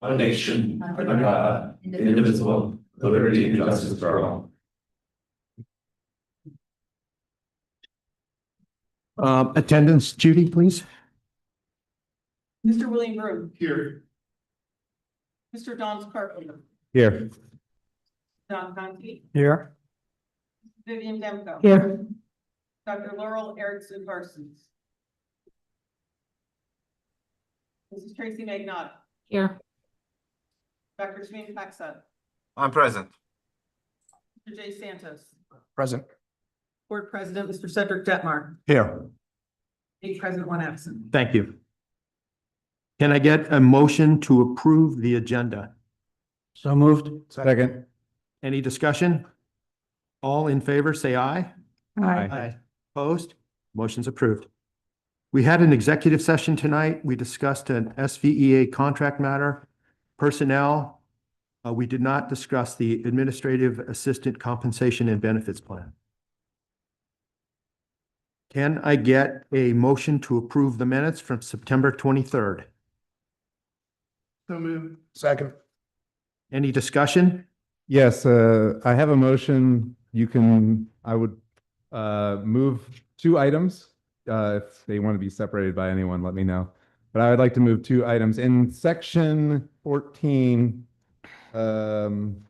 one nation, under God, indivisible, with liberty and justice for all. Attendance, Judy, please. Mr. William Brew. Here. Mr. Don Carpenter. Here. Don Conti. Here. Vivian Demko. Here. Dr. Laurel Erickson Parsons. Mrs. Tracy Magnotta. Here. Dr. Shamim Paxad. I'm present. Mr. Jay Santos. Present. Board President, Mr. Cedric Detmar. Here. 8 present, 1 absent. Thank you. Can I get a motion to approve the agenda? So moved. Second. Any discussion? All in favor, say aye. Aye. Opposed? Motion's approved. We had an executive session tonight. We discussed an SVEA contract matter, personnel. We did not discuss the administrative assistant compensation and benefits plan. Can I get a motion to approve the minutes from September 23rd? So moved. Second. Any discussion? Yes, I have a motion. I would move 2 items. If they want to be separated by anyone, let me know. But I would like to move 2 items. In section 14, item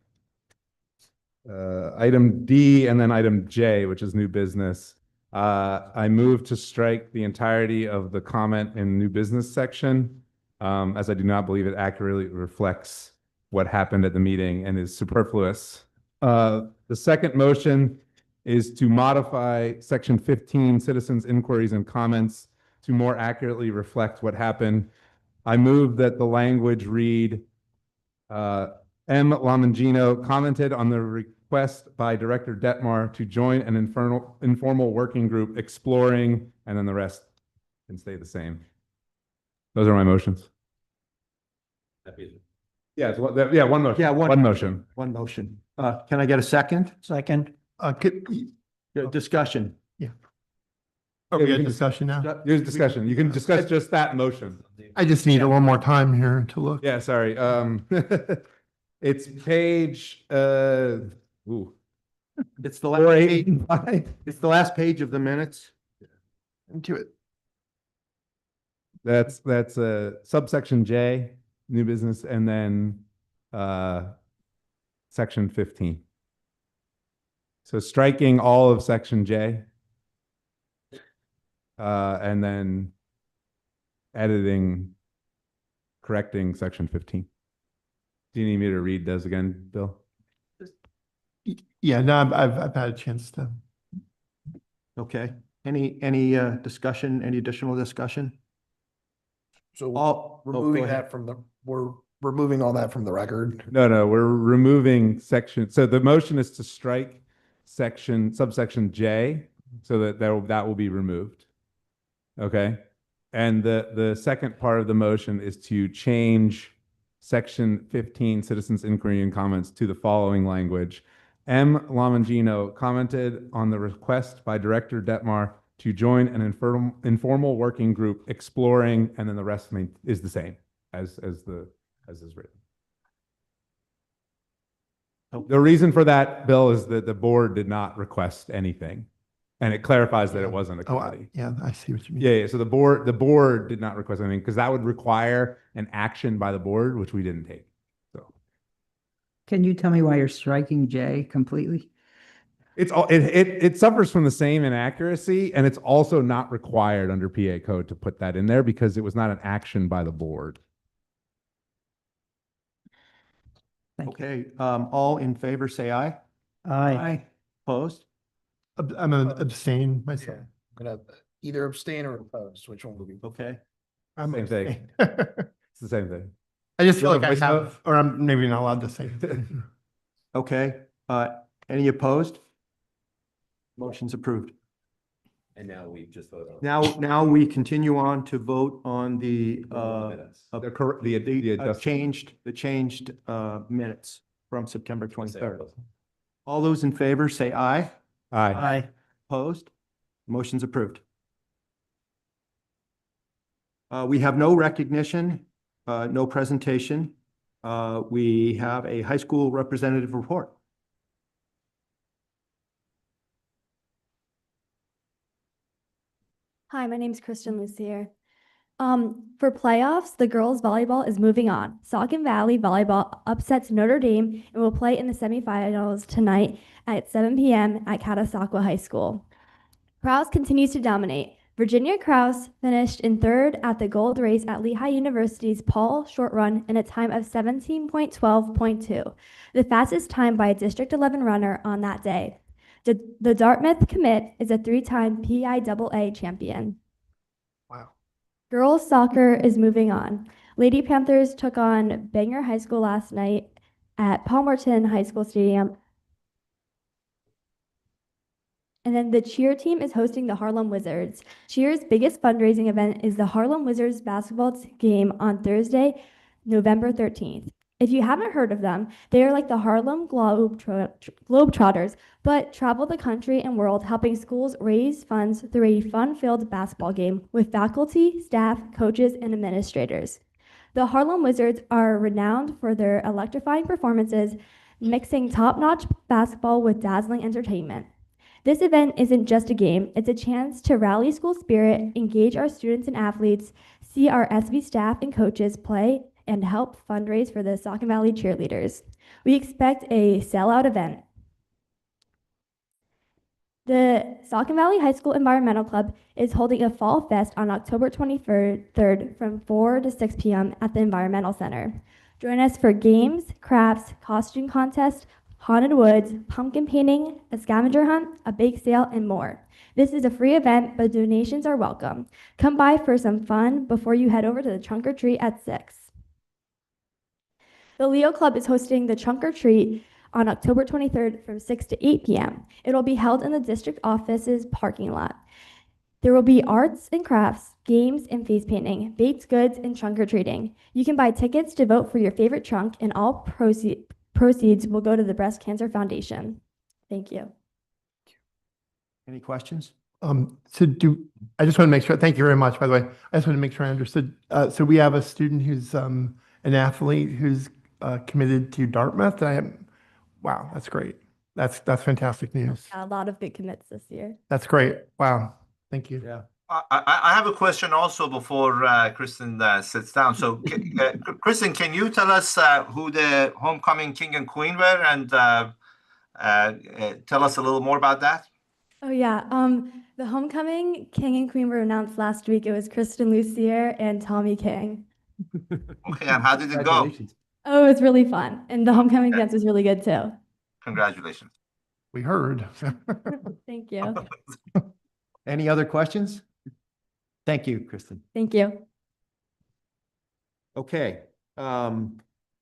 D and then item J, which is new business. I move to strike the entirety of the comment in new business section, as I do not believe it accurately reflects what happened at the meeting and is superfluous. The second motion is to modify section 15, citizens' inquiries and comments, to more accurately reflect what happened. I move that the language read, M. Lamangino commented on the request by Director Detmar to join an informal working group exploring, and then the rest can stay the same. Those are my motions. Yeah, one motion. Yeah, one motion. One motion. Can I get a second? Second. Discussion. Are Yeah, we we at can- discussion now? Here's discussion. You can discuss just that motion. I just need a little more time here to look. Yeah, sorry. It's page, ooh, It's the last page. 485. It's the last page of the minutes. Into it. That's subsection J, new business, and then section 15. So striking all of section J, and then correcting section 15. Do you need me to read those again, Bill? Yeah, no, I've had a chance to. Okay. Any discussion, any additional discussion? So All removing go ahead. that we're removing all that from the record. No, we're removing section. So the motion is to strike subsection J, so that will be removed. Okay. And the second part of the motion is to change section 15, citizens' inquiry and comments, to the following language. M. Lamangino commented on the request by Director Detmar to join an informal working group exploring, and then the rest is the same as is written. The reason for that, Bill, is that the board did not request anything, and it clarifies that it wasn't a committee. Yeah, I see what you mean. Yeah. So the board did not request anything because that would require an action by the board, which we didn't take. So Can you tell me why you're striking J completely? it suffers from the same inaccuracy, and it's also not required under PA code to put that in there because it was not an action by the board. Thank you. Okay, all in favor, say aye. Aye. Opposed? I'm gonna abstain myself. I'm gonna either abstain or oppose. Which one will be? Okay. I'm Same thing. abstaining. It's the same thing. I just feel You like I have a voice have, or I'm maybe not allowed to say. Okay, any opposed? Motion's approved. And now we just vote on. Now we continue on to vote on the minutes. The changed minutes from September 23rd. All those in favor, say aye. Aye. Opposed? Motion's approved. We have no recognition, no presentation. we have a high school representative report. Hi, my name is Kristen Lucier. For playoffs, the girls volleyball is moving on. Saucon Valley volleyball upsets Notre Dame and will play in the semifinals tonight at 7 p.m. at Catasauqua High School. Krause continues to dominate. Virginia Krause finished in third at the gold race at Lehigh University's Paul Short Run in a time of 17.12.2, the fastest time by a District 11 runner on that day. The Dartmouth commit is a three-time PIAA champion. Wow. Girls soccer is moving on. Lady Panthers took on Bangor High School last night at Palmerton High School Stadium. And then the cheer team is hosting the Harlem Wizards. Cheer's biggest fundraising event is the Harlem Wizards basketball game on Thursday, November 13th. If you haven't heard of them, they are like the Harlem Globetrotters, but travel the country and world helping schools raise funds through a fun-filled basketball game with faculty, staff, coaches, and administrators. The Harlem Wizards are renowned for their electrifying performances, mixing top-notch basketball with dazzling entertainment. This event isn't just a game, it's a chance to rally school spirit, engage our students and athletes, see our SV staff and coaches play, and help fundraise for the Saucon Valley cheerleaders. We expect a sellout event. The Saucon Valley High School Environmental Club is holding a Fall Fest on October 23rd from 4 to 6 p.m. at the Environmental Center. Join us for games, crafts, costume contest, haunted woods, pumpkin painting, a scavenger hunt, a bake sale, and more. This is a free event, but donations are welcome. Come by for some fun before you head over to the trunk or treat at 6. The Leo Club is hosting the trunk or treat on October 23rd from 6 to 8 p.m. It'll be held in the district office's parking lot. There will be arts and crafts, games and face painting, baked goods, and trunk or treating. You can buy tickets to vote for your favorite trunk, and all proceeds will go to the Breast Cancer Foundation. Thank you. Any questions? I just want to make sure, thank you very much, by the way. I just want to make sure I understood. So we have a student who's an athlete who's committed to Dartmouth. Wow, that's great. That's fantastic news. A lot of big commits this year. That's great. Wow. Thank you. Yeah. I have a question also before Kristen sits down. So, Kristen, can you tell us who the homecoming king and queen were, and tell us a little more about that? Oh yeah, the homecoming king and queen were announced last week. It was Kristen Lucier and Tommy King. Okay, and how did it go? Congratulations. Oh, it was really fun, and the homecoming dance was really good too. Congratulations. We heard. Thank you. Any other questions? Thank you, Kristen. Thank you. Okay.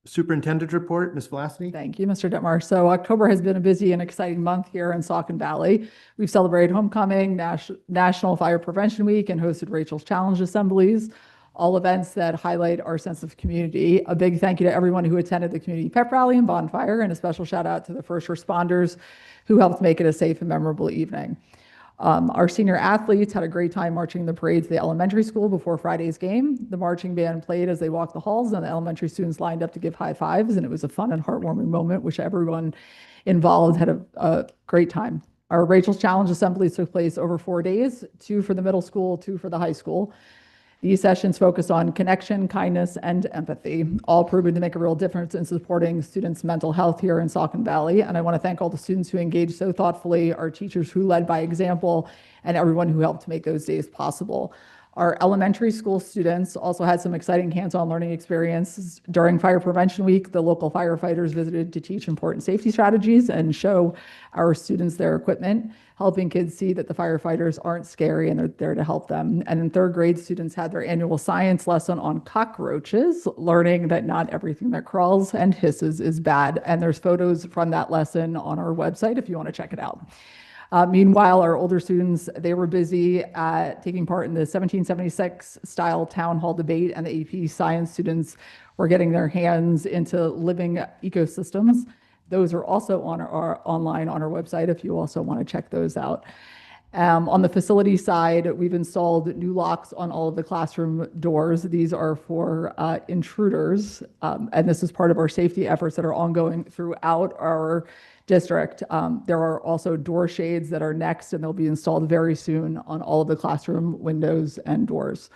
Superintendent report, Ms. Vlasny? Thank you, Mr. Detmar. So October has been a busy and exciting month here in Saucon Valley. We've celebrated homecoming, National Fire Prevention Week, and hosted Rachel's Challenge assemblies, all events that highlight our sense of community. A big thank you to everyone who attended the community pep rally and bonfire, and a special shout out to the first responders who helped make it a safe and memorable evening. Our senior athletes had a great time marching the parade to the elementary school before Friday's game. The marching band played as they walked the halls, and the elementary students lined up to give high fives, and it was a fun and heartwarming moment, which everyone involved had a great time. Our Rachel's Challenge assemblies took place over 4 days, 2 for the middle school, 2 for the high school. These sessions focus on connection, kindness, and empathy, all proven to make a real difference in supporting students' mental health here in Saucon Valley. And I want to thank all the students who engaged so thoughtfully, our teachers who led by example, and everyone who helped make those days possible. Our elementary school students also had some exciting hands-on learning experiences. During Fire Prevention Week, the local firefighters visited to teach important safety strategies and show our students their equipment, helping kids see that the firefighters aren't scary and they're there to help them. And in 3rd grade, students had their annual science lesson on cockroaches, learning that not everything that crawls and hisses is bad. And there's photos from that lesson on our website if you want to check it out. Meanwhile, our older students, they were busy taking part in the 1776 style town hall debate, and the AP science students were getting their hands into living ecosystems. Those are also on online on our website if you also want to check those out. On the facility side, we've installed new locks on all of the classroom doors. These are for intruders, and this is part of our safety efforts that are ongoing throughout our district. There are also door shades that are next, and they'll be installed very soon on all of the classroom windows and doors.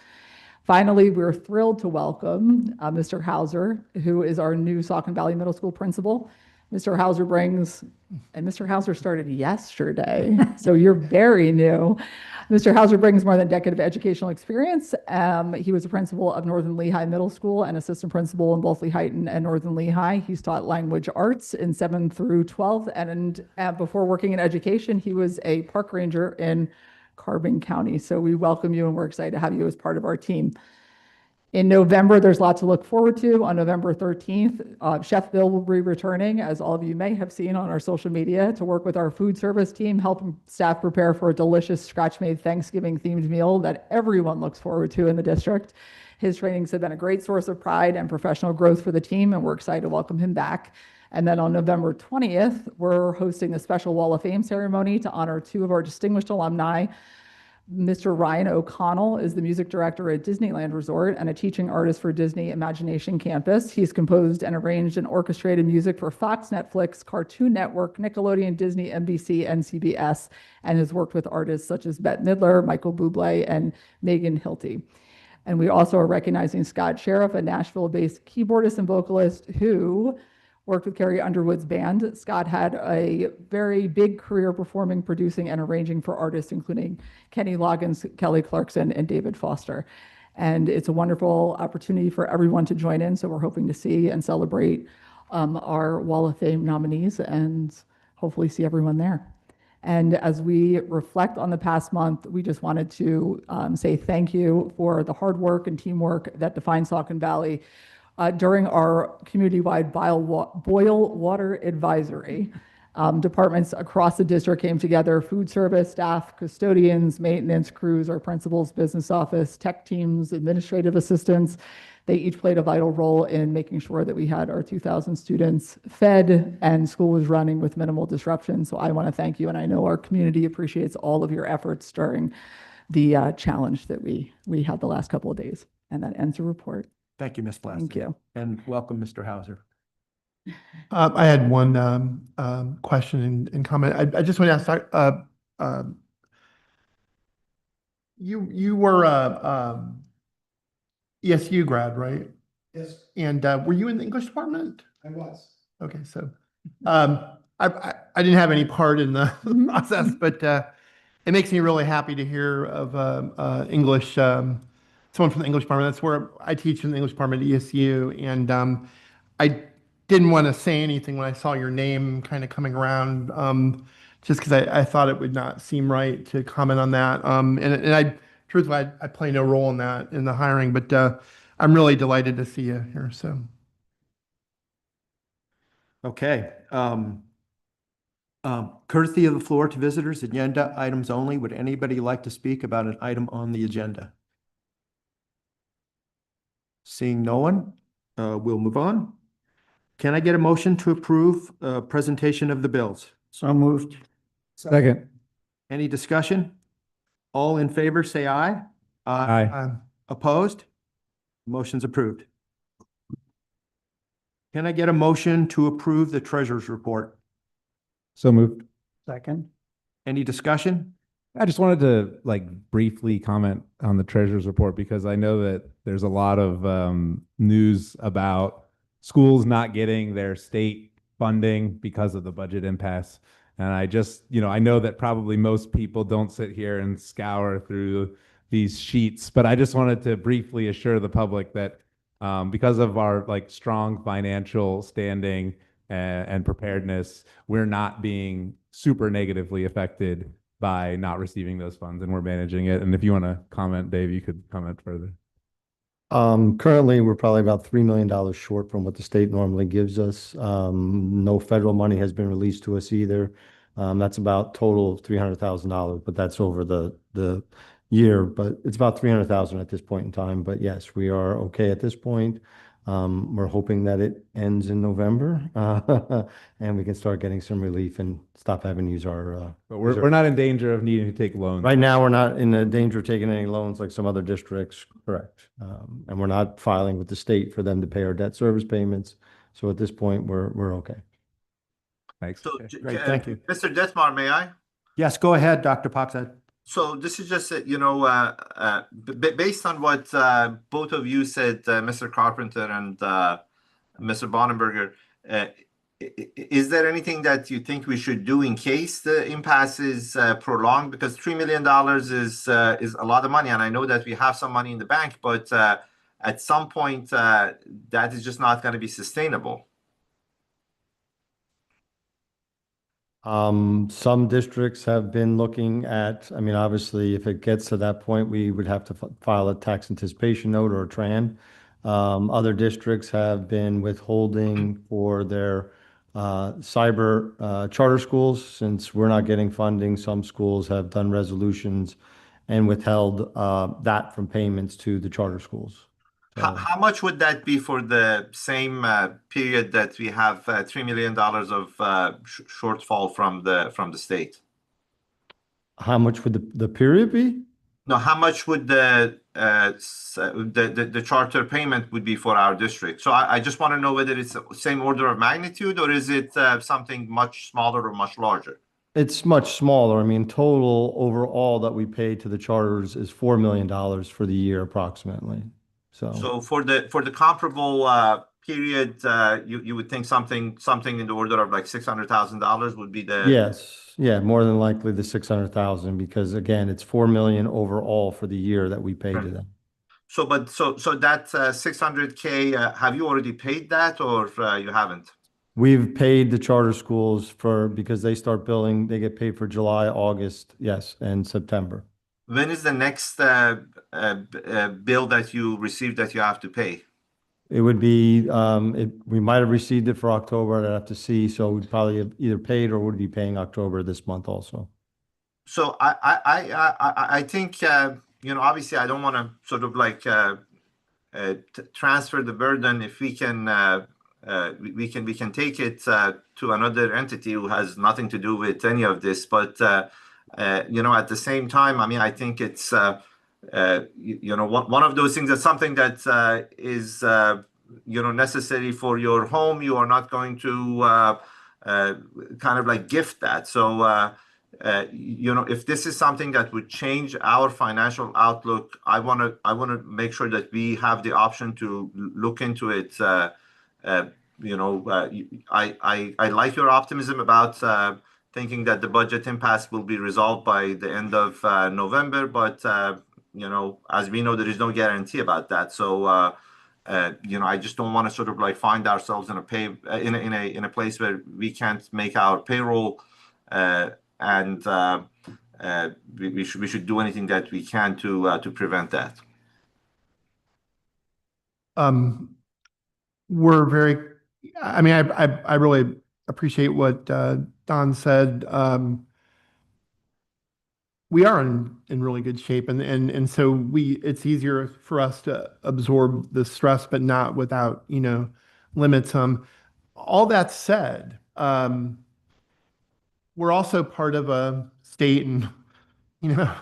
Finally, we're thrilled to welcome Mr. Hauser, who is our new Saucon Valley Middle School principal. Mr. Hauser started yesterday, so you're very new. Mr. Hauser brings more than a decade of educational experience. He was a principal of Northern Lehigh Middle School and assistant principal in both Lehighton and Northern Lehigh. He's taught language arts in 7th through 12th, and before working in education, he was a park ranger in Carbon County. So we welcome you, and we're excited to have you as part of our team. In November, there's lots to look forward to. On November 13th, Chef Bill will be returning, as all of you may have seen on our social media, to work with our food service team, helping staff prepare for a delicious scratch-made Thanksgiving-themed meal that everyone looks forward to in the district. His trainings have been a great source of pride and professional growth for the team, and we're excited to welcome him back. And then on November 20th, we're hosting a special Wall of Fame ceremony to honor 2 of our distinguished alumni. Mr. Ryan O'Connell is the music director at Disneyland Resort and a teaching artist for Disney Imagination Campus. He's composed and arranged and orchestrated music for Fox, Netflix, Cartoon Network, Nickelodeon, Disney, NBC, and CBS, and has worked with artists such as Bette Midler, Michael Bublé, and Megan Hilty. And we also are recognizing Scott Sheriff, a Nashville-based keyboardist and vocalist who worked with Carrie Underwood's band. Scott had a very big career performing, producing, and arranging for artists, including Kenny Loggins, Kelly Clarkson, and David Foster. And it's a wonderful opportunity for everyone to join in. So we're hoping to see and celebrate our Wall of Fame nominees and hopefully see everyone there. And as we reflect on the past month, we just wanted to say thank you for the hard work and teamwork that defines Saucon Valley. During our community-wide boil water advisory, departments across the district came together: food service staff, custodians, maintenance crews, our principal's business office, tech teams, administrative assistants. They each played a vital role in making sure that we had our 2,000 students fed and school was running with minimal disruption. So I want to thank you, and I know our community appreciates all of your efforts during the challenge that we had the last couple of days. And that ends the report. Thank you, Ms. Blass. Thank you. And welcome, Mr. Hauser. I had one question and comment. I just want to ask, you were ESU grad, right? Yes, And were you in the English department? I was. Okay, so I didn't have any part in the process, but it makes me really happy to hear of English. Someone from the English department. That's where I teach in the English department at ESU, and I didn't want to say anything when I saw your name kind of coming around, just because I thought it would not seem right to comment on that. And I truthfully, I play no role in that in the hiring, but I'm really delighted to see you here. So. Okay. Courtesy of the floor to visitors, agenda items only. Would anybody like to speak about an item on the agenda? Seeing no one, we'll move on. Can I get a motion to approve presentation of the bills? So moved. Second. Any discussion? All in favor, say aye. Aye. Opposed? Motion's approved. Can I get a motion to approve the treasurer's report? So moved. Second. Any discussion? I just wanted to briefly comment on the treasurer's report because I know that there's a lot of news about schools not getting their state funding because of the budget impasse. And I just, I know that probably most people don't sit here and scour through these sheets, but I just wanted to briefly assure the public that because of our strong financial standing and preparedness, we're not being super negatively affected by not receiving those funds, and we're managing it. And if you want to comment, Dave, you could comment further. Currently, we're probably about $3 million short from what the state normally gives us. No federal money has been released to us either. That's about total of $300,000, but that's over the year. But it's about $300,000 at this point in time. But yes, we are okay at this point. We're hoping that it ends in November, and we can start getting some relief and stop having to use our, But we're not in danger of needing to take loans. right now, we're not in the danger of taking any loans like some other districts, correct? And we're not filing with the state for them to pay our debt service payments. So at this point, we're okay. Thanks. So, Okay. Great, thank you. Mr. Detmar, may I? Yes, go ahead, Dr. Paxad. So this is just, based on what both of you said, Mr. Carpenter and Mr. Bonenberger, is there anything that you think we should do in case the impasse is prolonged? Because $3 million is a lot of money, and I know that we have some money in the bank, but at some point, that is just not going to be sustainable. Some districts have been looking at, I mean, obviously, if it gets to that point, we would have to file a tax anticipation note or a TRAN. Other districts have been withholding for their cyber charter schools. Since we're not getting funding, some schools have done resolutions and withheld that from payments to the charter schools. How much would that be for the same period that we have $3 million of shortfall from the state? How much would the period be? No, how much would the charter payment would be for our district? So I just want to know whether it's the same order of magnitude, or is it something much smaller or much larger? It's much smaller. I mean, total overall that we pay to the charters is $4 million for the year approximately. So for the comparable period, you would think something in the order of like $600,000 would be the. Yes, yeah, more than likely the 600,000, because again, it's 4 million overall for the year that we pay to them. So that 600K, have you already paid that, or you haven't? We've paid the charter schools because they start billing, they get paid for July, August, yes, and September. When is the next bill that you received that you have to pay? It would be, we might have received it for October, I'd have to see, so we'd probably have either paid or would be paying October this month also. So I think, obviously I don't want to sort of like transfer the burden. If we can, we can take it to another entity who has nothing to do with any of this, but at the same time, I mean, I think it's, one of those things that's something that is, necessary for your home. You are not going to kind of like gift that. So, if this is something that would change our financial outlook, I want to make sure that we have the option to look into it. I like your optimism about thinking that the budget impasse will be resolved by the end of November, but as we know, there is no guarantee about that. So I just don't want to sort of like find ourselves in a place where we can't make our payroll, and we should do anything that we can to prevent that. I really appreciate what Don said. We are in really good shape, and so it's easier for us to absorb the stress, but not without limits. All that said, we're also part of a state, and to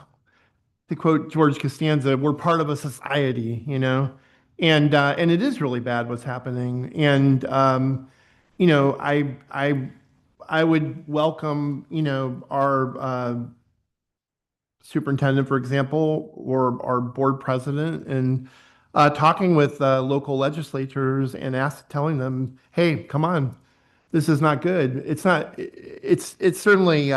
quote George Costanza, we're part of a society, and it is really bad what's happening, and I would welcome our superintendent, for example, or our board president, and talking with local legislators and telling them, hey, come on, this is not good. It's certainly,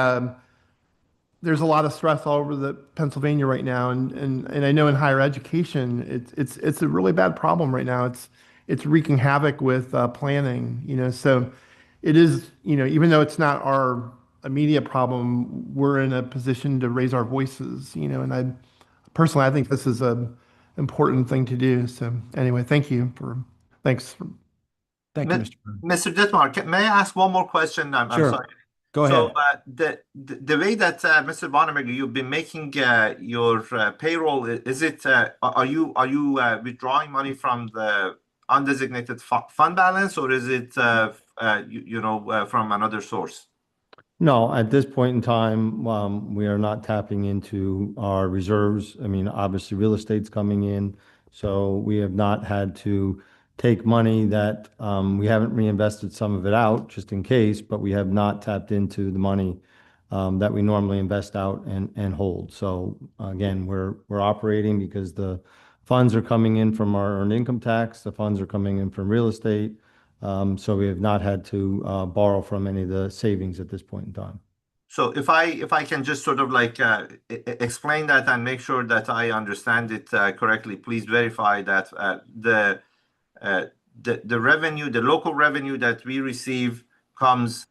there's a lot of stress all over the Pennsylvania right now. And I know in higher education, it's a really bad problem right now. It's wreaking havoc with planning, so it is, even though it's not our immediate problem, we're in a position to raise our voices, and I think this is a important thing to do. So anyway, thanks. Thank you, Mr. Byrne. Mr. Detmar, may I ask one more question? I'm Sure. sorry. Go ahead. So the way that Mr. Bonenberger, you've been making your payroll, is it? Are you withdrawing money from the undesignated fund balance, or is it, from another source? No, at this point in time, we are not tapping into our reserves. I mean, obviously, real estate's coming in, so we have not had to take money that, we haven't reinvested some of it out just in case, but we have not tapped into the money, that we normally invest out and hold. So again, we're operating because the funds are coming in from our earned income tax, the funds are coming in from real estate. So we have not had to borrow from any of the savings at this point in time. So if I can just sort of like explain that and make sure that I understand it correctly, please verify that the revenue, the local revenue that we receive comes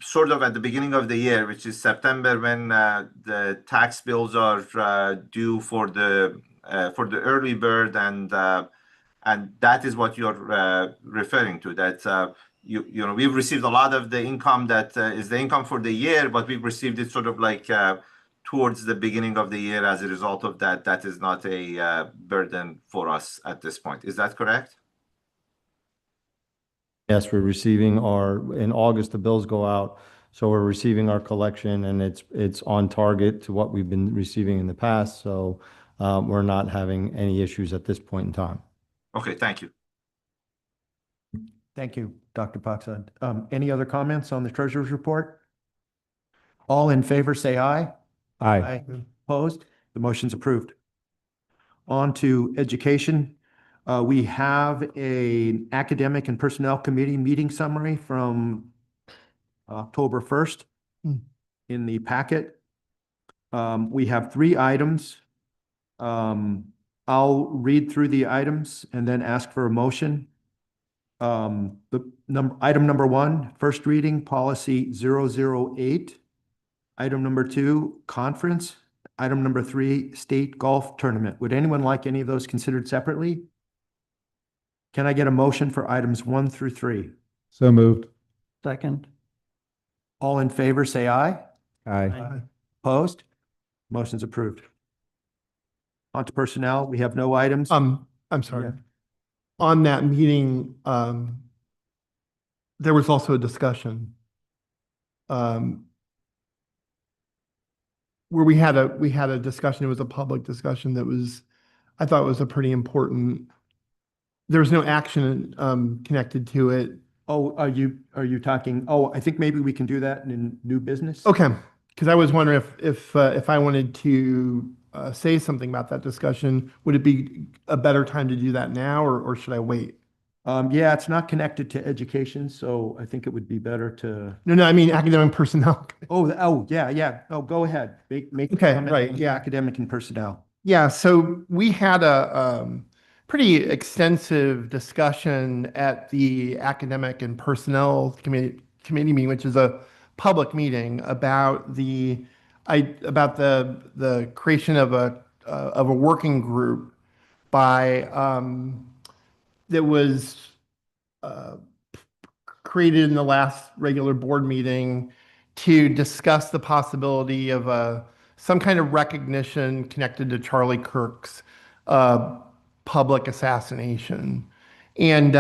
sort of at the beginning of the year, which is September, when the tax bills are due for the early bird, and that is what you're referring to, that we've received a lot of the income that is the income for the year, but we've received it sort of like towards the beginning of the year. As a result of that, that is not a burden for us at this point. Is that correct? Yes, we're receiving in August, the bills go out. So we're receiving our collection, and it's on target to what we've been receiving in the past. So we're not having any issues at this point in time. Okay, thank you. Thank you, Dr. Paksa. Any other comments on the treasurer's report? All in favor, say aye. Aye. Opposed? The motion's approved. On to education. We have an academic and personnel committee meeting summary from October 1st in the packet. We have 3 items. I'll read through the items and then ask for a motion. Item number 1, first reading, policy 008. Item number 2, conference. Item number 3, state golf tournament. Would anyone like any of those considered separately? Can I get a motion for items 1 through 3? So moved. Second. All in favor, say aye. Aye. Opposed? Motion's approved. On to personnel. We have no items. I'm sorry. Yeah. On that meeting, there was also a discussion where we had a discussion. It was a public discussion that was, I thought, was a pretty important. There was no action connected to it. Oh, are you talking? Oh, I think maybe we can do that in new business. Okay, because I was wondering if I wanted to say something about that discussion, would it be a better time to do that now, or should I wait? Yeah, it's not connected to education, so I think it would be better to. No, I mean academic personnel. Yeah. Oh, go ahead. Make a Okay, comment right, on yeah. academic and personnel. Yeah, so we had a pretty extensive discussion at the academic and personnel committee meeting, which is a public meeting, about the creation of a working group that was created in the last regular board meeting to discuss the possibility of some kind of recognition connected to Charlie Kirk's public assassination. And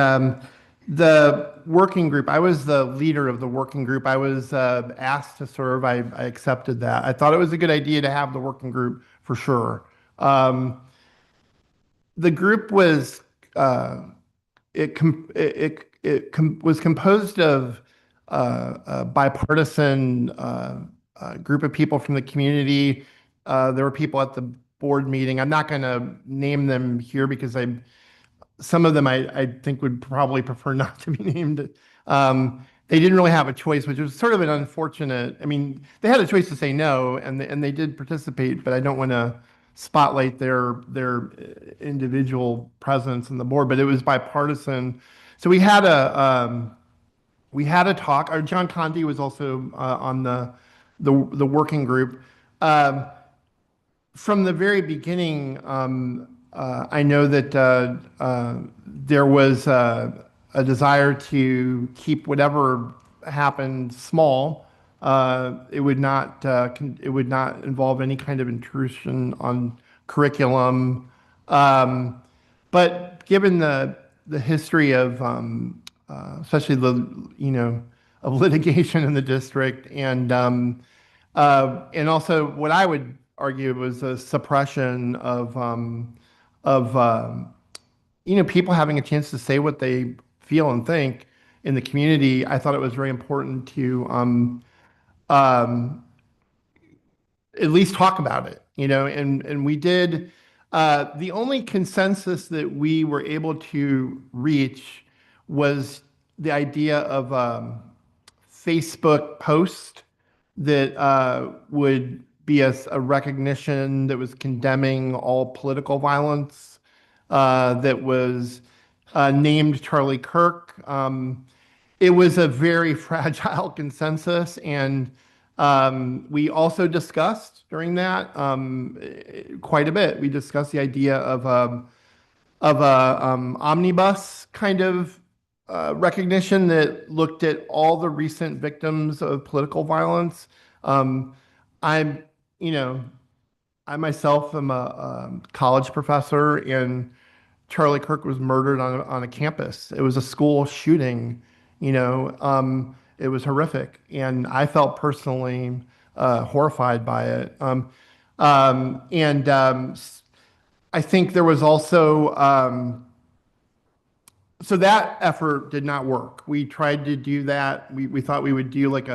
the working group, I was the leader of the working group. I was asked to serve. I accepted that. I thought it was a good idea to have the working group for sure. The group was was composed of a bipartisan group of people from the community. There were people at the board meeting. I'm not going to name them here because some of them I think would probably prefer not to be named. They didn't really have a choice, which was sort of an unfortunate. I mean, they had a choice to say no, and they did participate, but I don't want to spotlight their individual presence in the board. But it was bipartisan, so we had a talk. John Condi was also on the working group. From the very beginning, I know that there was a desire to keep whatever happened small. It would not involve any kind of intrusion on curriculum. But given the history of, especially of litigation in the district, and also what I would argue was a suppression of people having a chance to say what they feel and think in the community. I thought it was very important to at least talk about it, and we did. The only consensus that we were able to reach was the idea of Facebook post that would be a recognition that was condemning all political violence, that was named Charlie Kirk. It was a very fragile consensus, and we also discussed during that quite a bit. We discussed the idea of a omnibus kind of recognition that looked at all the recent victims of political violence. I myself am a college professor, and Charlie Kirk was murdered on a campus. It was a school shooting. It was horrific, and I felt personally horrified by it. I think there was also so that effort did not work. We tried to do that. We thought we would do like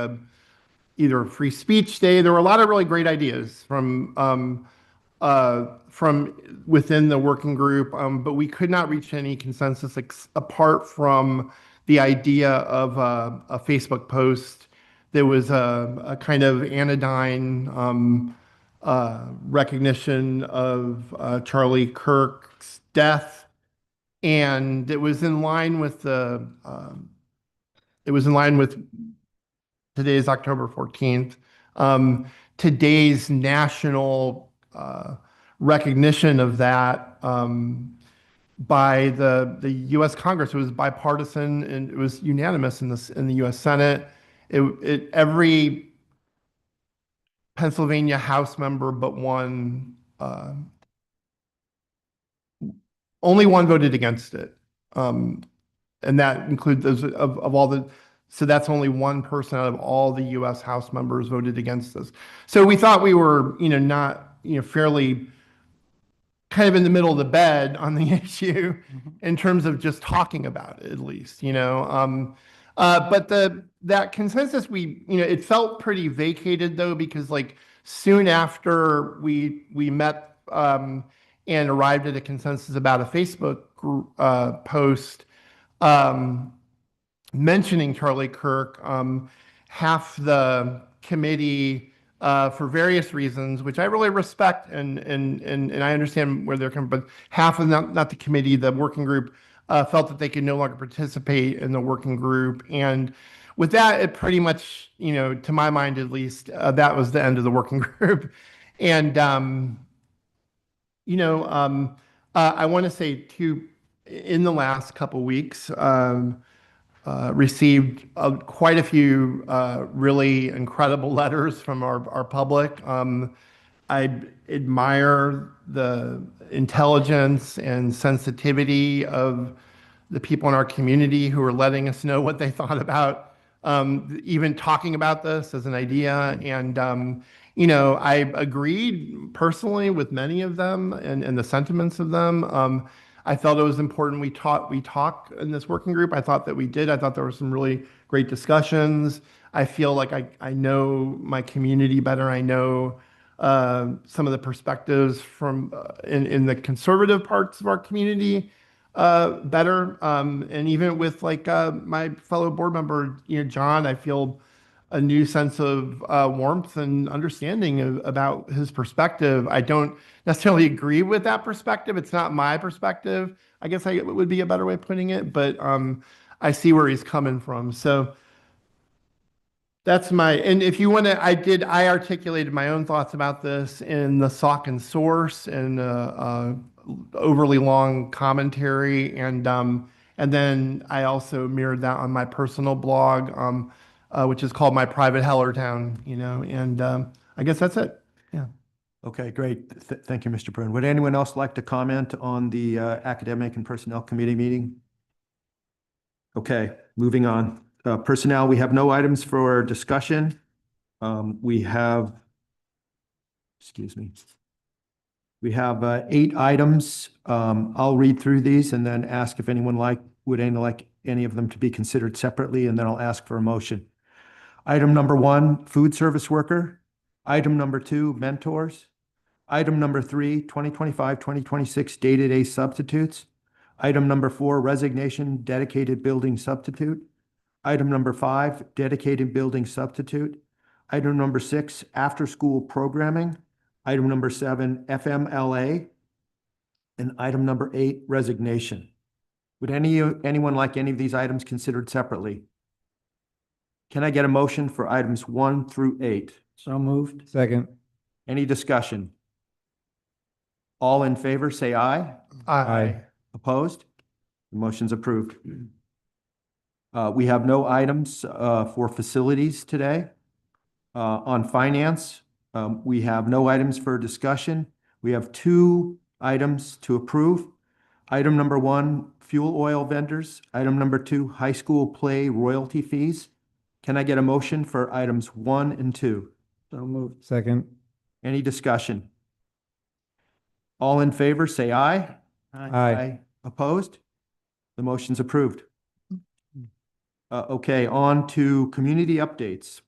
either a free speech day. There were a lot of really great ideas from within the working group, but we could not reach any consensus apart from the idea of a Facebook post that was a kind of anodyne recognition of Charlie Kirk's death, and it was in line with today's October 14th, today's national recognition of that by the U.S. Congress. It was bipartisan and it was unanimous in the U.S. Senate. Every Pennsylvania House member but one, only one voted against it, and that includes those of all the. So that's only one person out of all the U.S. House members voted against this. So we thought we were, not, fairly kind of in the middle of the bed on the issue in terms of just talking about it, at least, but that consensus, it felt pretty vacated though, because like soon after we met and arrived at a consensus about a Facebook post mentioning Charlie Kirk, half the committee, for various reasons, which I really respect and I understand where they're coming, but half of not the committee, the working group, felt that they could no longer participate in the working group. And with that, it pretty much, to my mind at least, that was the end of the working group. And I want to say too, in the last couple weeks, received quite a few really incredible letters from our public. I admire the intelligence and sensitivity of the people in our community who are letting us know what they thought about even talking about this as an idea. And I agreed personally with many of them and the sentiments of them. I felt it was important we talk in this working group. I thought that we did. I thought there were some really great discussions. I feel like I know my community better. I know some of the perspectives from in the conservative parts of our community better. And even with my fellow board member, John, I feel a new sense of warmth and understanding about his perspective. I don't necessarily agree with that perspective. It's not my perspective. I guess it would be a better way of putting it, but I see where he's coming from. So that's and if you want to, I articulated my own thoughts about this in the Sauk and Source and overly long commentary. And then I also mirrored that on my personal blog, which is called My Private Hellertown, and I guess that's it. Yeah. Okay, great. Thank you, Mr. Bruin. Would anyone else like to comment on the Academic and Personnel Committee meeting? Okay, moving on. Personnel, we have no items for discussion. We have, excuse me. We have 8 items. I'll read through these and then ask if anyone would like any of them to be considered separately, and then I'll ask for a motion. Item number 1, food service worker. Item number 2, mentors. Item number 3, 2025-2026 day-to-day substitutes. Item number 4, resignation, dedicated building substitute. Item number 5, dedicated building substitute. Item number 6, after-school programming. Item number 7, FMLA. And item number 8, resignation. Would anyone like any of these items considered separately? Can I get a motion for items 1 through 8? So moved. Second. Any discussion? All in favor, say aye. Aye. Opposed? The motion's approved. We have no items for facilities today. On finance, we have no items for discussion. We have 2 items to approve. Item number 1, fuel oil vendors. Item number 2, high school play royalty fees. Can I get a motion for items 1 and 2? So moved. Second. Any discussion? All in favor, say aye. Aye. Opposed? The motion's approved. Okay, on to community updates.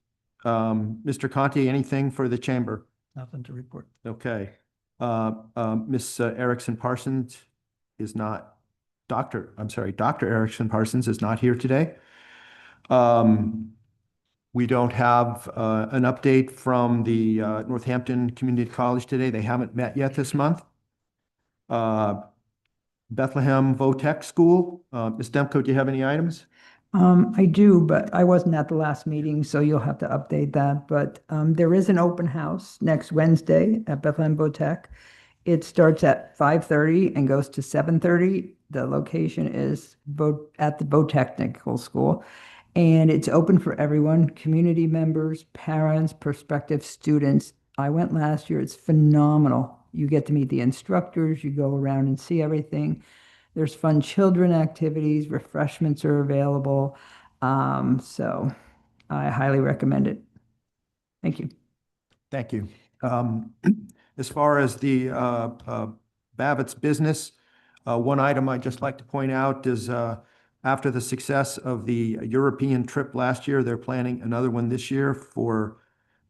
Mr. Conti, anything for the chamber? Nothing to report. Okay. Ms. Erickson Parsons is not, Dr. Erickson Parsons is not here today. We don't have an update from the Northampton Community College today. They haven't met yet this month. Bethlehem Votech School. Ms. Demko, do you have any items? I do, but I wasn't at the last meeting, so you'll have to update that. But there is an open house next Wednesday at Bethlehem Votech. It starts at 5:30 and goes to 7:30. The location is at the Botechnical School, and it's open for everyone, community members, parents, prospective students. I went last year. It's phenomenal. You get to meet the instructors. You go around and see everything. There's fun children activities, refreshments are available. So I highly recommend it. Thank you. Thank you. As far as the Babbitt's business, one item I'd just like to point out is after the success of the European trip last year, they're planning another one this year for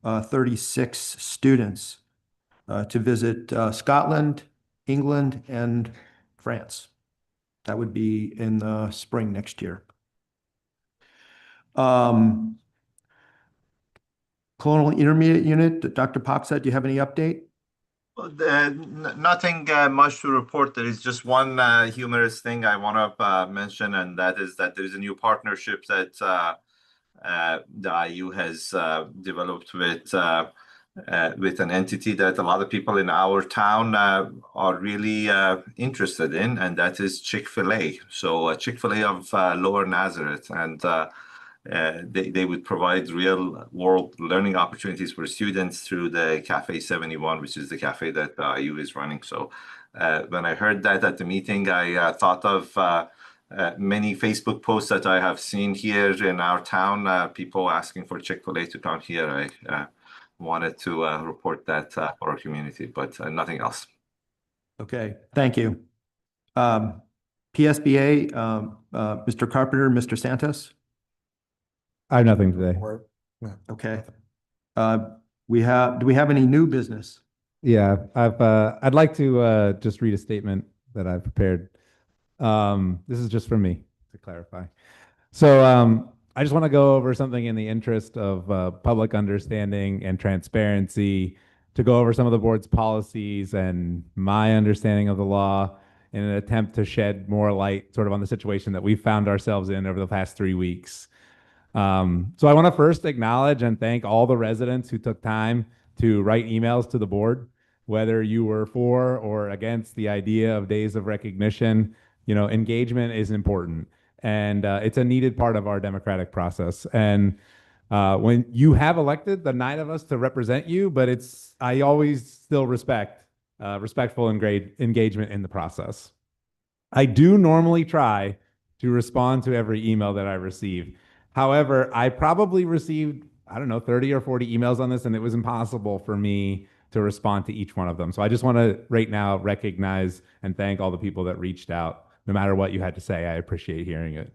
36 students to visit Scotland, England, and France. That would be in the spring next year. Colonial Intermediate Unit, Dr. Poxat, do you have any update? Nothing much to report. There is just one humorous thing I want to mention, and that is that there is a new partnership that the IU has developed with an entity that a lot of people in our town are really interested in, and that is Chick-fil-A. So Chick-fil-A of Lower Nazareth, and they would provide real world learning opportunities for students through the Cafe 71, which is the cafe that IU is running. So when I heard that at the meeting, I thought of many Facebook posts that I have seen here in our town, people asking for Chick-fil-A to come here. I wanted to report that for our community, but nothing else. Okay, thank you. PSBA, Mr. Carpenter, Mr. Santos? I have nothing today. Okay. Do we have any new business? Yeah, I'd like to just read a statement that I've prepared. This is just from me to clarify. So I just want to go over something in the interest of public understanding and transparency, to go over some of the board's policies and my understanding of the law in an attempt to shed more light sort of on the situation that we've found ourselves in over the past 3 weeks. So I want to first acknowledge and thank all the residents who took time to write emails to the board, whether you were for or against the idea of days of recognition. You know, engagement is important, and it's a needed part of our democratic process. And When you have elected the 9 of us to represent you, but I always still respectful and great engagement in the process. I do normally try to respond to every email that I receive. However, I probably received, I don't know, 30 or 40 emails on this, and it was impossible for me to respond to each one of them. So I just want to right now recognize and thank all the people that reached out. No matter what you had to say, I appreciate hearing it.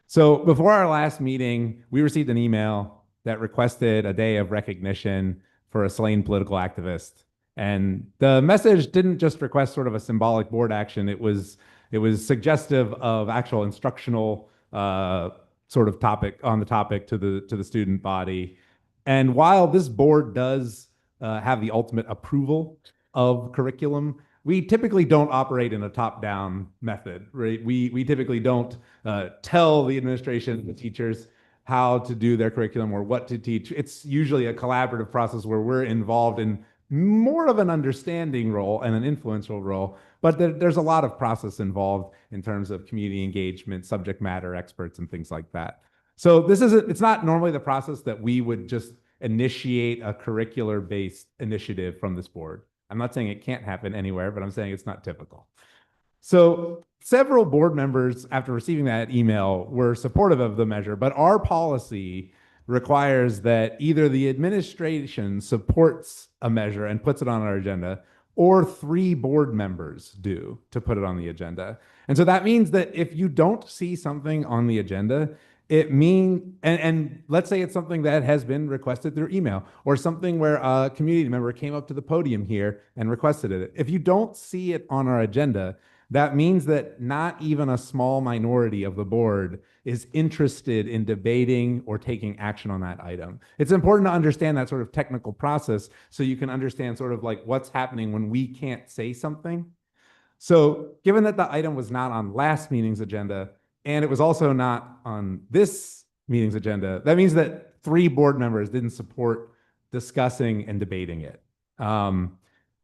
So before our last meeting, we received an email that requested a day of recognition for a slain political activist. And the message didn't just request sort of a symbolic board action. It was suggestive of actual instructional sort of topic on the topic to the student body. And while this board does have the ultimate approval of curriculum, we typically don't operate in a top-down method, right? We typically don't tell the administration, the teachers, how to do their curriculum or what to teach. It's usually a collaborative process where we're involved in more of an understanding role and an influential role, but there's a lot of process involved in terms of community engagement, subject matter experts, and things like that. So it's not normally the process that we would just initiate a curricular-based initiative from this board. I'm not saying it can't happen anywhere, but I'm saying it's not typical. So several board members, after receiving that email, were supportive of the measure, but our policy requires that either the administration supports a measure and puts it on our agenda, or 3 board members do to put it on the agenda. And so that means that if you don't see something on the agenda, and let's say it's something that has been requested through email, or something where a community member came up to the podium here and requested it. If you don't see it on our agenda, that means that not even a small minority of the board is interested in debating or taking action on that item. It's important to understand that sort of technical process so you can understand sort of like what's happening when we can't say something. So given that the item was not on last meeting's agenda, and it was also not on this meeting's agenda, that means that 3 board members didn't support discussing and debating it.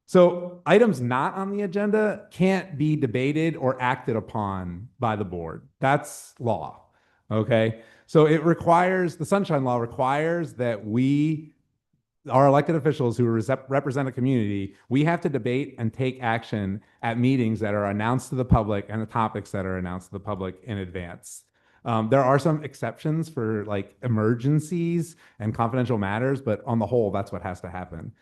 So items not on the agenda can't be debated or acted upon by the board. That's law, okay? So the Sunshine Law requires that our elected officials who represent a community, we have to debate and take action at meetings that are announced to the public and the topics that are announced to the public in advance. There are some exceptions for like emergencies and confidential matters, but on the whole, that's what has to happen.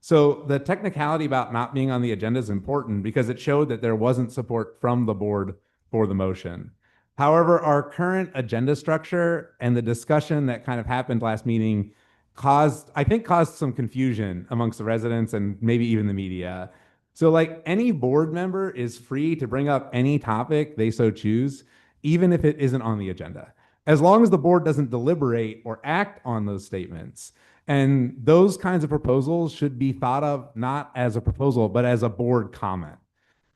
So the technicality about not being on the agenda is important because it showed that there wasn't support from the board for the motion. However, our current agenda structure and the discussion that kind of happened last meeting caused some confusion amongst the residents and maybe even the media. So like any board member is free to bring up any topic they so choose, even if it isn't on the agenda, as long as the board doesn't deliberate or act on those statements. And those kinds of proposals should be thought of not as a proposal, but as a board comment.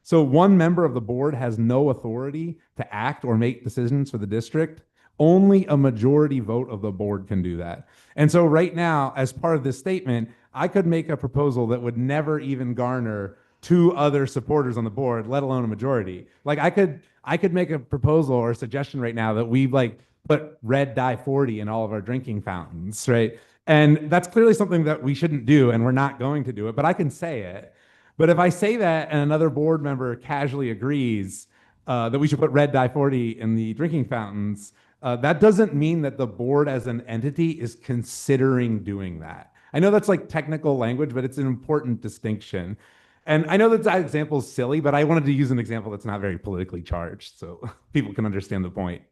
So one member of the board has no authority to act or make decisions for the district. Only a majority vote of the board can do that. And so right now, as part of this statement, I could make a proposal that would never even garner 2 other supporters on the board, let alone a majority. Like I could make a proposal or a suggestion right now that we like put red dye 40 in all of our drinking fountains, right? And that's clearly something that we shouldn't do, and we're not going to do it, but I can say it. But if I say that and another board member casually agrees that we should put red dye 40 in the drinking fountains, that doesn't mean that the board as an entity is considering doing that. I know that's like technical language, but it's an important distinction. And I know that example is silly, but I wanted to use an example that's not very politically charged so people can understand the point.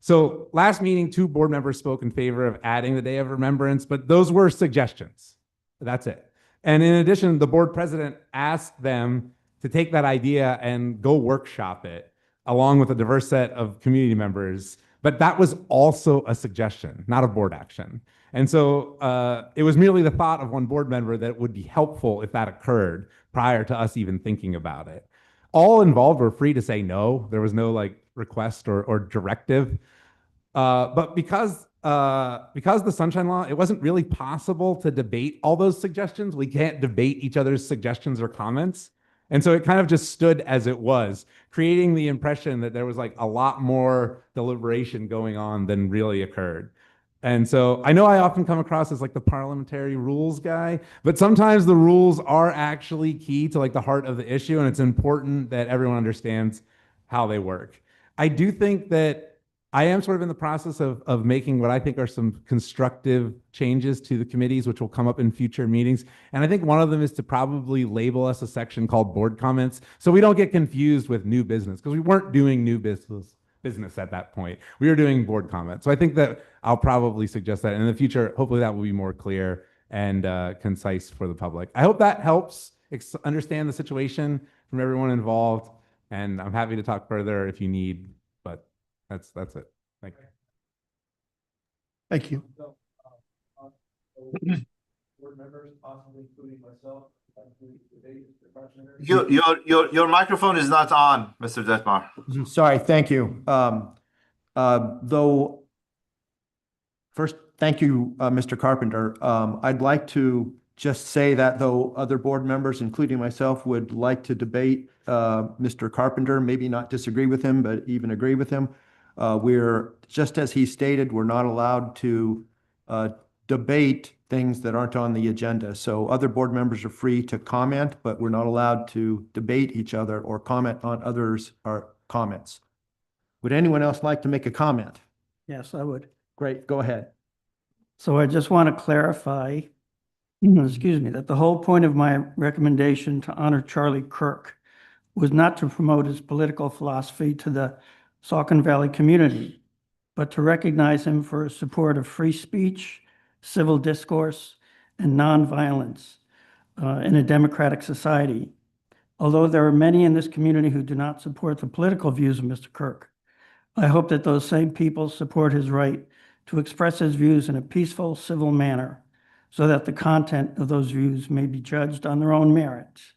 So last meeting, 2 board members spoke in favor of adding the Day of Remembrance, but those were suggestions. That's it. And in addition, the board president asked them to take that idea and go workshop it along with a diverse set of community members. But that was also a suggestion, not a board action. And so it was merely the thought of one board member that it would be helpful if that occurred prior to us even thinking about it. All involved were free to say no. There was no like request or directive. But because the Sunshine Law, it wasn't really possible to debate all those suggestions. We can't debate each other's suggestions or comments. And so it kind of just stood as it was, creating the impression that there was like a lot more deliberation going on than really occurred. And so I know I often come across as like the parliamentary rules guy, but sometimes the rules are actually key to like the heart of the issue, and it's important that everyone understands how they work. I do think that I am sort of in the process of making what I think are some constructive changes to the committees, which will come up in future meetings. And I think one of them is to probably label us a section called board comments, so we don't get confused with new business, because we weren't doing new business at that point. We were doing board comments. So I think that I'll probably suggest that in the future. Hopefully that will be more clear and concise for the public. I hope that helps understand the situation from everyone involved. And I'm happy to talk further if you need, but that's it. Thank you. Thank you. Board members, possibly including myself, Your microphone is not on, Mr. Detmar. Sorry, thank you. Though, first, thank you, Mr. Carpenter. I'd like to just say that though other board members, including myself, would like to debate Mr. Carpenter, maybe not disagree with him, but even agree with him. We're, just as he stated, we're not allowed to debate things that aren't on the agenda. So other board members are free to comment, but we're not allowed to debate each other or comment on others' comments. Would anyone else like to make a comment? Yes, I would. Great, go ahead. So I just want to clarify, excuse me, that the whole point of my recommendation to honor Charlie Kirk was not to promote his political philosophy to the Saucon Valley community, but to recognize him for his support of free speech, civil discourse, and nonviolence in a democratic society. Although there are many in this community who do not support the political views of Mr. Kirk, I hope that those same people support his right to express his views in a peaceful, civil manner, so that the content of those views may be judged on their own merits.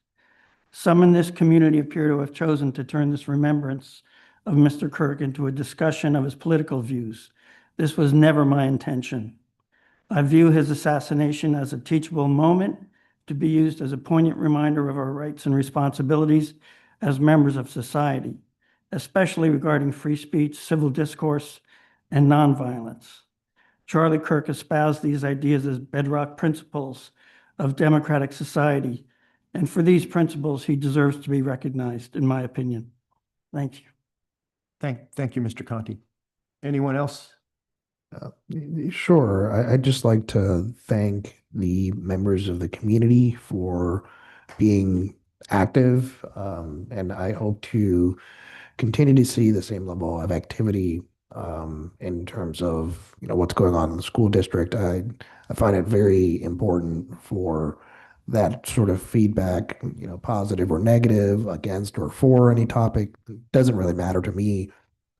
Some in this community appear to have chosen to turn this remembrance of Mr. Kirk into a discussion of his political views. This was never my intention. I view his assassination as a teachable moment to be used as a poignant reminder of our rights and responsibilities as members of society, especially regarding free speech, civil discourse, and nonviolence. Charlie Kirk espoused these ideas as bedrock principles of democratic society, and for these principles, he deserves to be recognized, in my opinion. Thank you. Thank you, Mr. Conti. Anyone else? Sure. I'd just like to thank the members of the community for being active, and I hope to continue to see the same level of activity in terms of what's going on in the school district. I find it very important for that sort of feedback, positive or negative, against or for any topic. It doesn't really matter to me.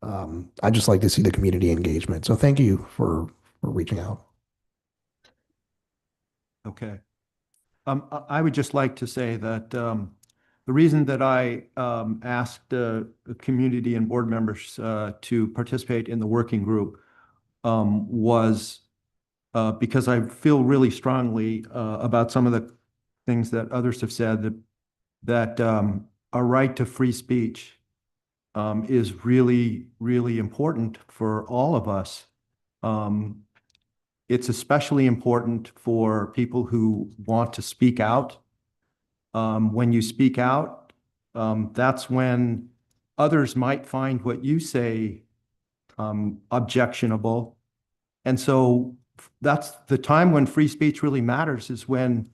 I just like to see the community engagement. So thank you for reaching out. Okay. I would just like to say that the reason that I asked the community and board members to participate in the working group was because I feel really strongly about some of the things that others have said, that our right to free speech is really, really important for all of us. It's especially important for people who want to speak out. When you speak out, that's when others might find what you say objectionable. And so that's the time when free speech really matters, is when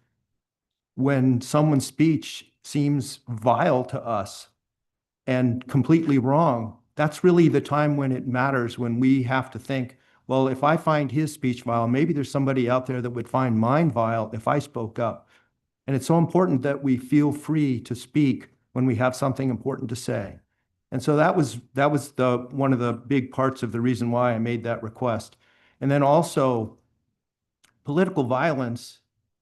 someone's speech seems vile to us and completely wrong. That's really the time when it matters, when we have to think, well, if I find his speech vile, maybe there's somebody out there that would find mine vile if I spoke up. And it's so important that we feel free to speak when we have something important to say. And so that was one of the big parts of the reason why I made that request. And then also, political violence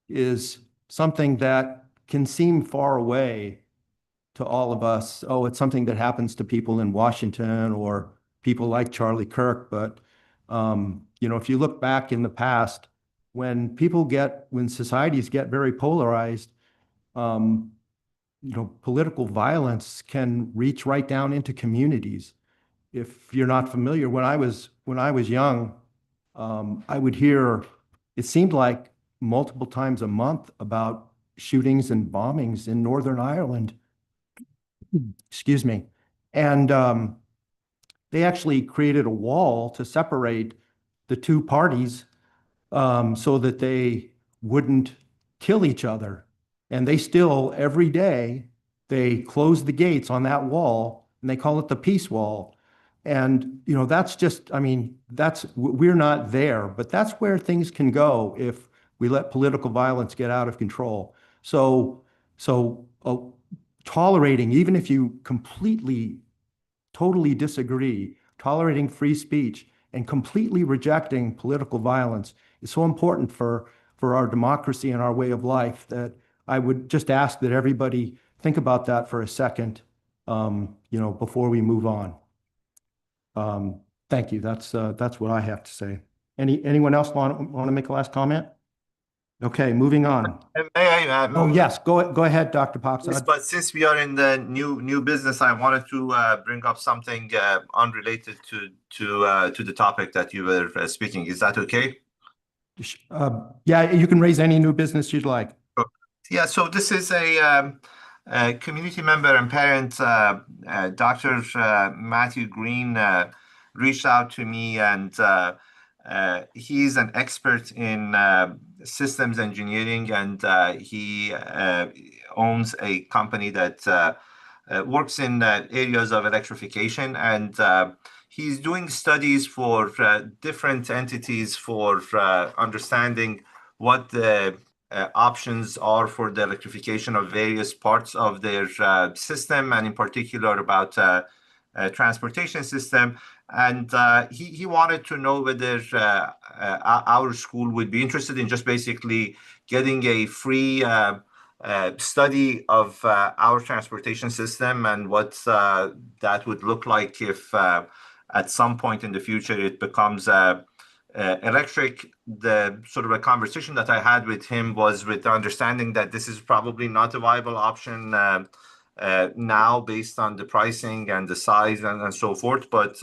is something that can seem far away to all of us. Oh, it's something that happens to people in Washington or people like Charlie Kirk. But, if you look back in the past, when societies get very polarized, political violence can reach right down into communities. If you're not familiar, when I was young, I would hear, it seemed like multiple times a month about shootings and bombings in Northern Ireland. Excuse me. And they actually created a wall to separate the two parties so that they wouldn't kill each other. And they still, every day, they close the gates on that wall and they call it the peace wall. And, you know, that's just, I mean, we're not there, but that's where things can go if we let political violence get out of control. So tolerating, even if you totally disagree, tolerating free speech and completely rejecting political violence is so important for our democracy and our way of life that I would just ask that everybody think about that for a second, before we move on. Thank you. That's what I have to say. Anyone else want to make a last comment? Okay, moving on. Oh, yes, go ahead, Dr. Poxon. Yes, but since we are in the new business, I wanted to bring up something unrelated to the topic that you were speaking. Is that okay? Yeah, you can raise any new business you'd like. Yeah, so this is a community member and parent, Dr. Matthew Green, reached out to me, and he's an expert in systems engineering, and he owns a company that works in areas of electrification, and he's doing studies for different entities for understanding what the options are for the electrification of various parts of their system, and in particular about transportation system. And he wanted to know whether our school would be interested in just basically getting a free study of our transportation system and what that would look like if at some point in the future it becomes electric. The sort of a conversation that I had with him was with the understanding that this is probably not a viable option now based on the pricing and the size and so forth, but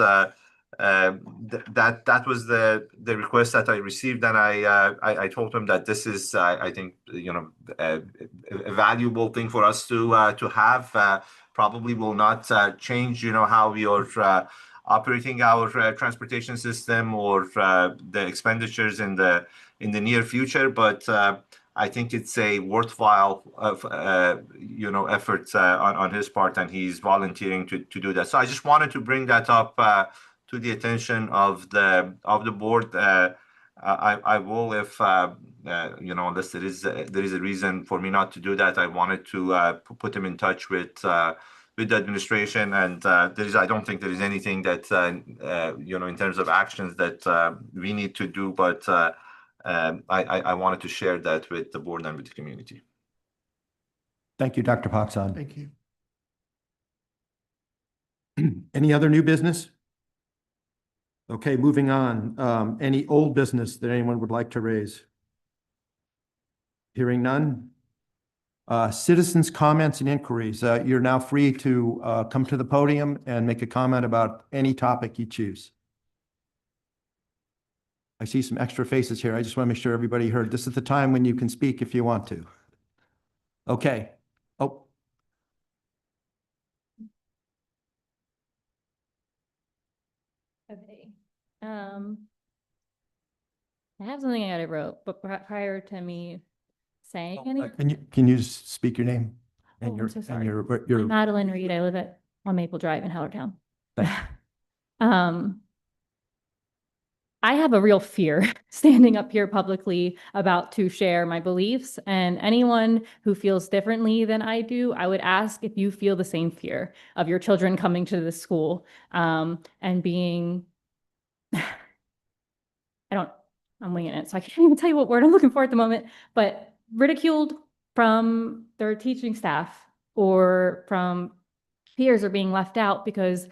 that was the request that I received, and I told him that this is I think a valuable thing for us to have. Probably will not change how we are operating our transportation system or the expenditures in the near future, but I think it's a worthwhile effort on his part, and he's volunteering to do that. So I just wanted to bring that up to the attention of the board. I will, if unless there is a reason for me not to do that, I wanted to put him in touch with the administration, and I don't think there is anything that in terms of actions that we need to do, but I wanted to share that with the board and with the community. Thank you, Dr. Poxon. Thank you. Any other new business? Okay, moving on. Any old business that anyone would like to raise? Hearing none. Citizens' comments and inquiries. You're now free to come to the podium and make a comment about any topic you choose. I see some extra faces here. I just want to make sure everybody heard. This is the time when you can speak if you want to. Okay. Oh. Okay. I have something I wrote, but prior to me saying anything. Can you speak your name and I'm so sorry. your I'm Madeline Reed. I live on Maple Drive in Hellertown. I have a real fear standing up here publicly about to share my beliefs, and anyone who feels differently than I do, I would ask if you feel the same fear of your children coming to this school and being, I'm winging it, so I can't even tell you what word I'm looking for at the moment, but ridiculed from their teaching staff or from peers, or being left out, because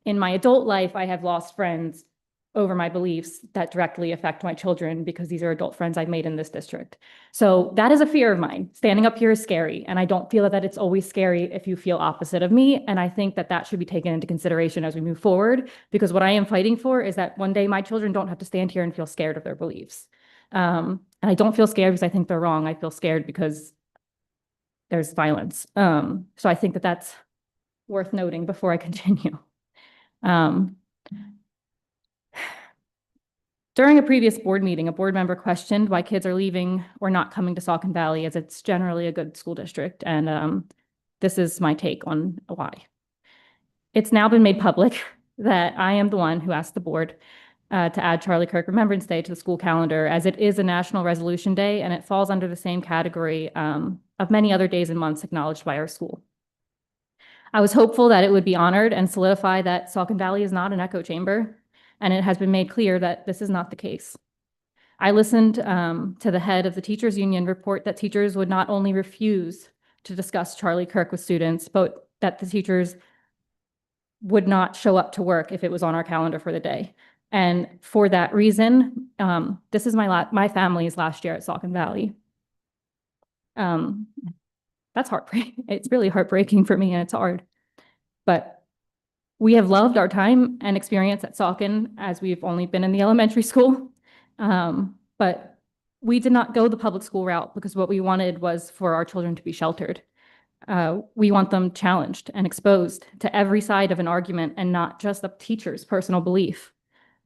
in my adult life, I have lost friends over my beliefs that directly affect my children because these are adult friends I've made in this district. So that is a fear of mine. Standing up here is scary, and I don't feel that it's always scary if you feel opposite of me. And I think that that should be taken into consideration as we move forward, because what I am fighting for is that one day my children don't have to stand here and feel scared of their beliefs. And I don't feel scared because I think they're wrong. I feel scared because there's violence. So I think that that's worth noting before I continue. During a previous board meeting, a board member questioned why kids are leaving or not coming to Saucon Valley, as it's generally a good school district. And this is my take on why. It's now been made public that I am the one who asked the board to add Charlie Kirk Remembrance Day to the school calendar, as it is a National Resolution Day, and it falls under the same category of many other days and months acknowledged by our school. I was hopeful that it would be honored and solidify that Saucon Valley is not an echo chamber, and it has been made clear that this is not the case. I listened to the head of the teachers union report that teachers would not only refuse to discuss Charlie Kirk with students, but that the teachers would not show up to work if it was on our calendar for the day. And for that reason, this is my family's last year at Saucon Valley. That's heartbreaking. It's really heartbreaking for me, and it's hard. But we have loved our time and experience at Saucon, as we've only been in the elementary school. But we did not go the public school route because what we wanted was for our children to be sheltered. We want them challenged and exposed to every side of an argument and not just the teacher's personal belief.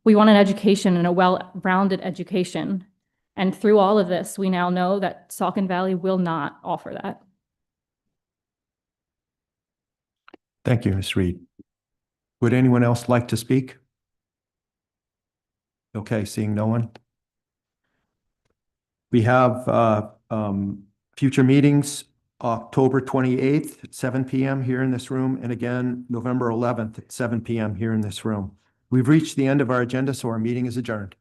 We want an education and a well-rounded education. And through all of this, we now know that Saucon Valley will not offer that. Thank you, Ms. Reed. Would anyone else like to speak? Okay, seeing no one. We have future meetings, October 28th at 7 p.m. here in this room, and again, November 11th at 7 p.m. here in this room. We've reached the end of our agenda, so our meeting is adjourned.